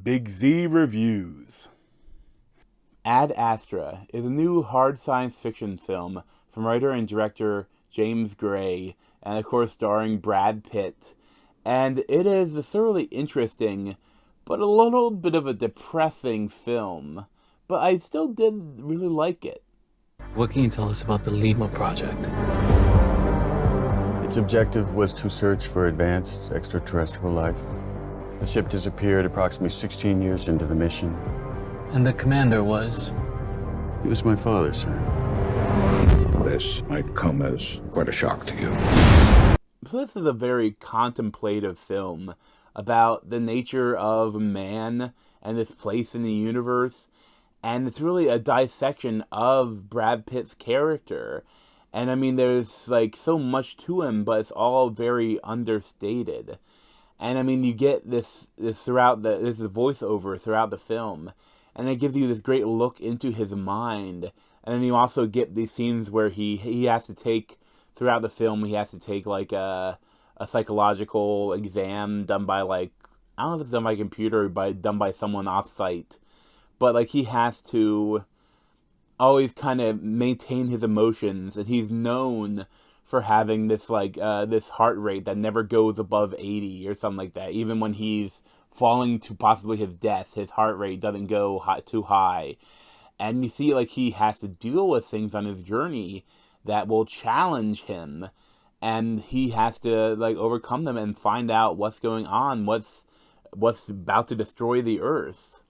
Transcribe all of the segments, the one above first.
Big Z Reviews. Ad Astra is a new hard science fiction film from writer and director James Gray, and of course starring Brad Pitt. And it is a thoroughly interesting, but a little bit of a depressing film. But I still did really like it. What can you tell us about the Lima project? Its objective was to search for advanced extraterrestrial life. The ship disappeared approximately 16 years into the mission. And the commander was? He was my father, sir. This might come as quite a shock to you. So this is a very contemplative film about the nature of man and its place in the universe. And it's really a dissection of Brad Pitt's character. And I mean, there's like so much to him, but it's all very understated. And I mean, you get this throughout this is voiceover throughout the film, and it gives you this great look into his mind. And then you also get these scenes where he has to take throughout the film. He has to take like a psychological exam done by like, I don't know if it's done by computer or done by someone off site, but like he has to always kind of maintain his emotions, and he's known for having this like this heart rate that never goes above 80 or something like that. Even when he's falling to possibly his death, his heart rate doesn't go too high. And you see like he has to deal with things on his journey that will challenge him, and he has to like overcome them and find out what's going on, what's about to destroy the Earth.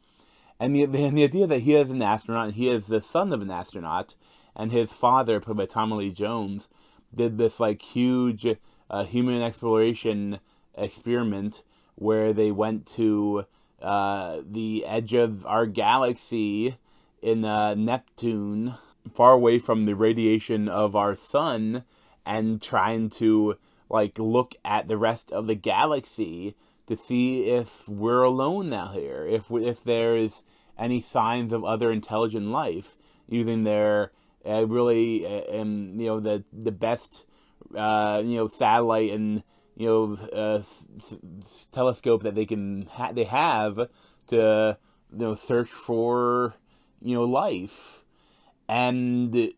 And the idea that he is an astronaut, and he is the son of an astronaut, and his father, played by Tommy Lee Jones, did this like huge human exploration experiment where they went to the edge of our galaxy in Neptune, far away from the radiation of our sun, and trying to like look at the rest of the galaxy to see if we're alone out here, if there's any signs of other intelligent life, using their the best satellite and telescope that they have to search for life. And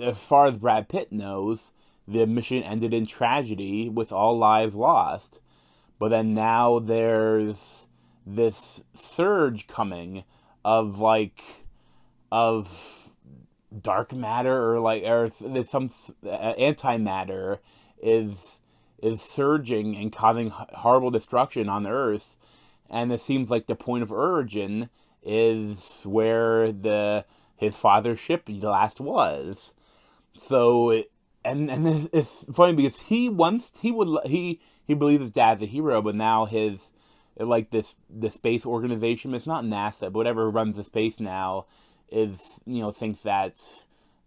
as far as Brad Pitt knows, the mission ended in tragedy with all lives lost. But then now there's this surge coming of dark matter, or some antimatter is surging and causing horrible destruction on Earth. And it seems like the point of origin is where his father's ship last was. So and it's funny because he believes his dad's a hero, but now his the space organization, it's not NASA, but whatever runs the space now, thinks that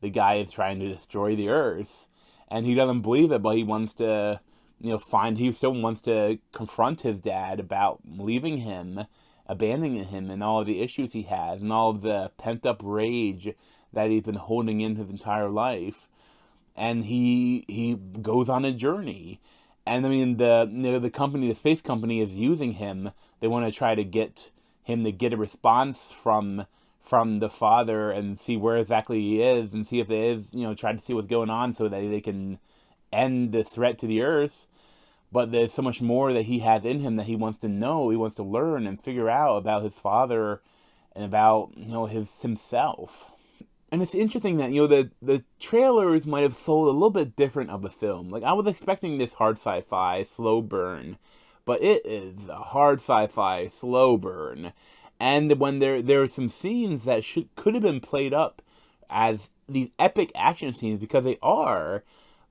the guy is trying to destroy the Earth, and he doesn't believe it, but he wants to he still wants to confront his dad about leaving him, abandoning him, and all of the issues he has, and all of the pent up rage that he's been holding in his entire life. And he goes on a journey. And I mean, the company, the space company, is using him. They want to try to get him to get a response from the father and see where exactly he is, and see if it is, try to see what's going on so that they can end the threat to the Earth. But there's so much more that he has in him that he wants to know, he wants to learn and figure out about his father and about himself. And it's interesting that, the trailers might have sold a little bit different of the film. Like, I was expecting this hard sci-fi, slow burn. But it is a hard sci-fi, slow burn. And when there are some scenes that could have been played up as these epic action scenes, because they are.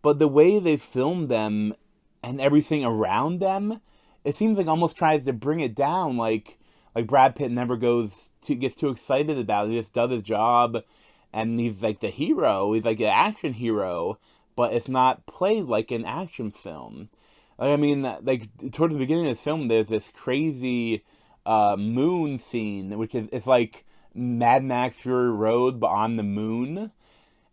But the way they filmed them and everything around them, it seems like almost tries to bring it down. Like Brad Pitt never gets too excited about it. He just does his job. And he's like the hero. He's like an action hero, but it's not played like an action film. I mean, like towards the beginning of the film, there's this crazy moon scene, which it's like Mad Max Fury Road, but on the moon.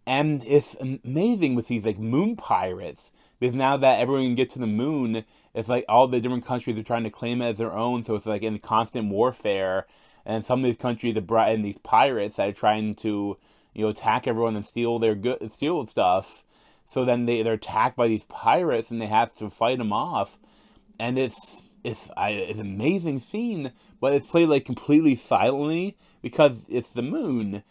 And it's amazing with these like moon pirates Because now that everyone can get to the moon, it's like all the different countries are trying to claim it as their own, so it's like in constant warfare. And some of these countries are brought in these pirates that are trying to, attack everyone and steal stuff. So then they're attacked by these pirates and they have to fight them off. And it's an amazing scene, but it's played like completely silently because it's the moon.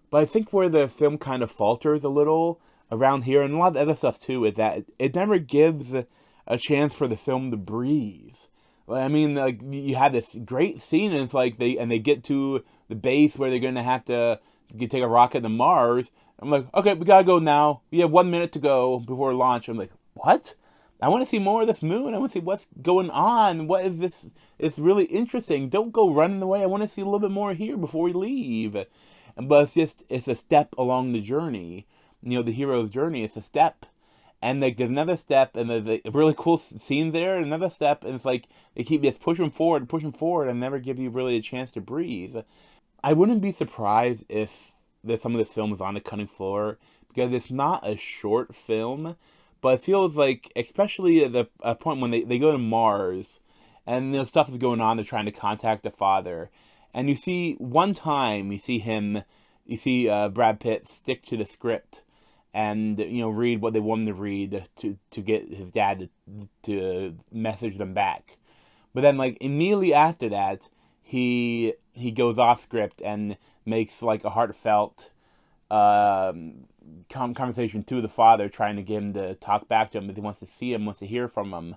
But I think where the film kind of falters a little around here, and a lot of other stuff too, is that it never gives a chance for the film to breathe. I mean, like, you have this great scene, and it's like they get to the base where they're gonna have to take a rocket to Mars. I'm like, okay, we gotta go now. We have 1 minute to go before launch. I'm like, what? I want to see more of this moon. I want to see what's going on. What is this? It's really interesting. Don't go running away. I want to see a little bit more here before we leave. But it's a step along the journey. The hero's journey. It's a step. And like, there's another step, and there's a really cool scene there, and another step, and it's like they keep just pushing forward, and never give you really a chance to breathe. I wouldn't be surprised if there's some of this film is on the cutting floor, because it's not a short film, but it feels like, especially at the point when they go to Mars, and stuff is going on, they're trying to contact the father, and you see Brad Pitt stick to the script and read what they want him to read to get his dad to message them back. But then, like, immediately after that, he goes off script and makes like a heartfelt conversation to the father, trying to get him to talk back to him, because he wants to see him, wants to hear from him.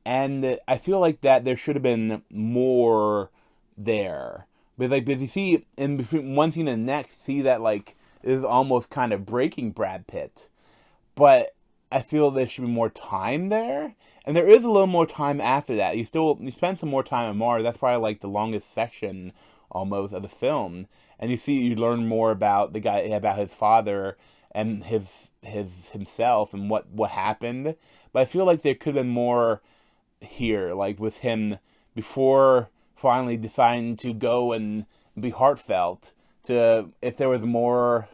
And I feel like that there should have been more there. Because you see, in between one scene and the next, see that like is almost kind of breaking Brad Pitt. But I feel there should be more time there. And there is a little more time after that. You spend some more time on Mars. That's probably like the longest section almost of the film. And you learn more about the guy, about his father and himself and what happened. But I feel like there could have been more here, like with him before finally deciding to go and be heartfelt, to if there was more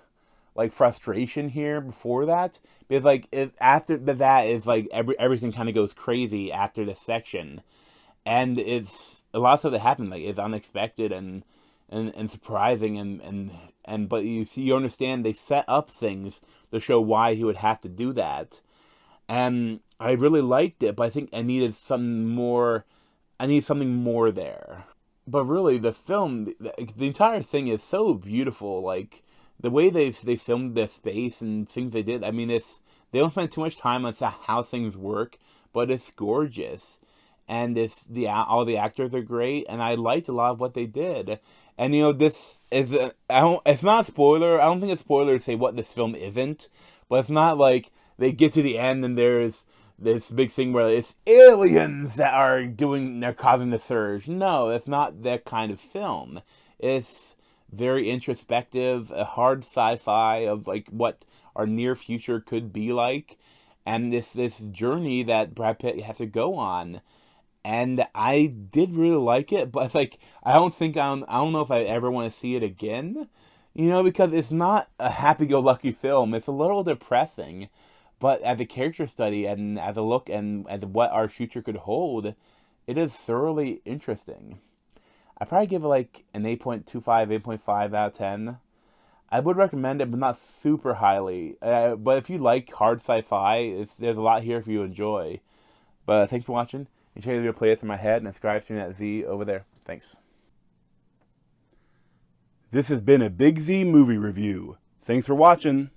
like frustration here before that, because like after that is like everything kind of goes crazy after this section, and it's a lot of stuff that happened like it's unexpected and surprising and but you understand they set up things to show why he would have to do that, and I really liked it, but I think I needed something more. I need something more there. But really, the film, the entire thing is so beautiful. Like, the way they filmed the space and things they did. I mean, they don't spend too much time on how things work, but it's gorgeous. And all the actors are great, and I liked a lot of what they did. And this is it's not a spoiler. I don't think it's a spoiler to say what this film isn't, but it's not like they get to the end and there's this big thing where it's aliens they're causing the surge. No, it's not that kind of film. It's very introspective, a hard sci-fi of like what our near future could be like, and this journey that Brad Pitt has to go on. And I did really like it, but it's like I don't know if I ever want to see it again, because it's not a happy-go-lucky film. It's a little depressing. But as a character study and as a look and as what our future could hold, it is thoroughly interesting. I'd probably give it like an 8.25, 8.5 out of 10. I would recommend it, but not super highly. But if you like hard sci-fi, there's a lot here for you to enjoy. But thanks for watching. Make sure you play this in my head and subscribe to me at Z over there. Thanks. This has been a Big Z movie review. Thanks for watching.